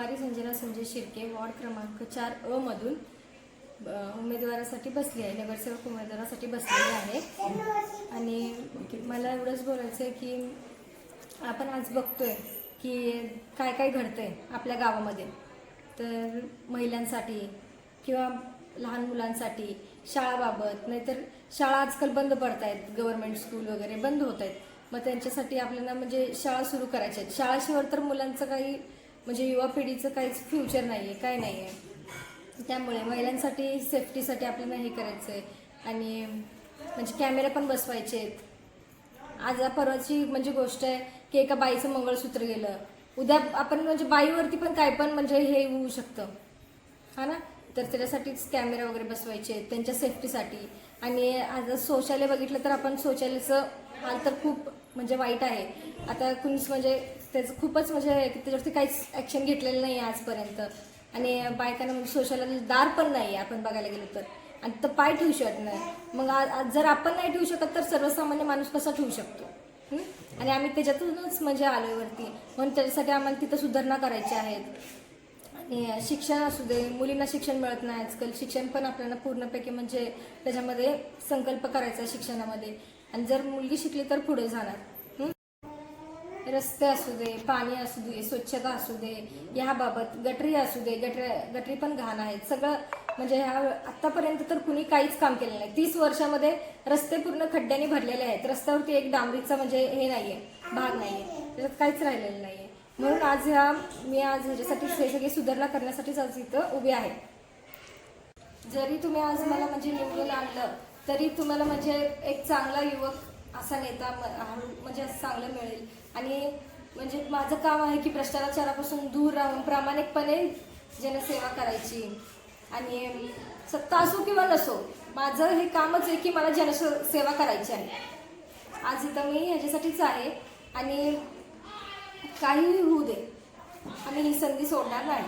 कुमारी Sanjana Sanjay Shirke ward क्रमांक 4 अ मधून उमेदवारासाठी बसली आहे, नगरसेवक उमेदवारासाठी बसलेली आहे। आणि मला एवढंच बोलायचं आहे की आपण आज बघतोय की काय काय घडतंय आपल्या गावामध्ये। तर महिलांसाठी किंवा लहान मुलांसाठी शाळाबाबत, नाहीतर शाळा आजकाल बंद पडत आहेत, गव्हर्नमेंट स्कूल वगैरे बंद होत आहेत। मग त्यांच्यासाठी आपल्याला म्हणजे शाळा सुरू करायच्या आहेत। शाळाशिवाय तर मुलांचं काही म्हणजे युवा पिढीचं काहीच फ्युचर नाही आहे, काय नाही आहे। त्यामुळे महिलांसाठी सेफ्टीसाठी आपल्याला हे करायचं आहे आणि म्हणजे कॅमेरे पण बसवायचे आहेत। आज परवाची म्हणजे गोष्ट आहे की एका बाईचं मंगळसूत्र गेलं, उद्या आपण म्हणजे बाईवरती पण काय पण म्हणजे हे होऊ शकतं, हा ना। तर त्याच्यासाठीच कॅमेरा वगैरे बसवायचे आहेत त्यांच्या सेफ्टीसाठी। आणि आज शौचालय बघितलं तर आपण शौचालयाचं हाल तर खूप म्हणजे वाईट आहे। आता कुणीच म्हणजे त्याचं खूपच म्हणजे त्याच्यावरती काहीच ॲक्शन घेतलेलं नाही आहे आजपर्यंत। आणि बायकांना म्हणजे शौचालयाला दार पण नाही आहे आपण बघायला गेलो तर, आणि तर पाय ठेवू शकत नाही। मग आज जर आपण नाही ठेवू शकत तर सर्वसामान्य माणूस कसा ठेवू शकतो? आणि आम्ही त्याच्यातूनच म्हणजे आलोय वरती, म्हणून त्याच्यासाठी आम्हाला तिथं सुधारणा करायची आहेत। आणि शिक्षण असू दे, मुलींना शिक्षण मिळत नाही आजकाल, शिक्षण पण आपल्याला पूर्णपैकी म्हणजे त्याच्यामध्ये संकल्प करायचा आहे शिक्षणामध्ये। आणि जर मुलगी शिकली तर पुढे जाणार। रस्ते असू दे, पाणी असू दे, स्वच्छता असू दे, ह्याबाबत गटरी असू दे, गटरी पण घाण आहेत सगळं। म्हणजे ह्या आत्तापर्यंत तर कुणी काहीच काम केलं नाही। 30 वर्षामध्ये रस्ते पूर्ण खड्ड्याने भरलेले आहेत, रस्त्यावरती एक डांबरीचा म्हणजे हे नाहीये, भाग नाहीये, त्याच्यात काहीच राहिलेलं नाहीये। म्हणून आज मी ह्याच्यासाठी सगळी सुधारणा करण्यासाठीच आज इथं उभी आहे। जरी तुम्ही आज मला म्हणजे निवडून आणलं तरी तुम्हाला म्हणजे एक चांगला युवक असा नेता म्हणजे असं चांगलं मिळेल। आणि म्हणजे माझं काम आहे की भ्रष्टाचारापासून दूर राहून प्रामाणिकपणे जनसेवा करायची। आणि सत्ता असो किंवा नसो, माझं हे कामच आहे की मला जनसेवा करायची आहे। आज इथं मी ह्याच्यासाठीच आहे आणि काहीही होऊ दे, आम्ही ही संधी सोडणार नाही।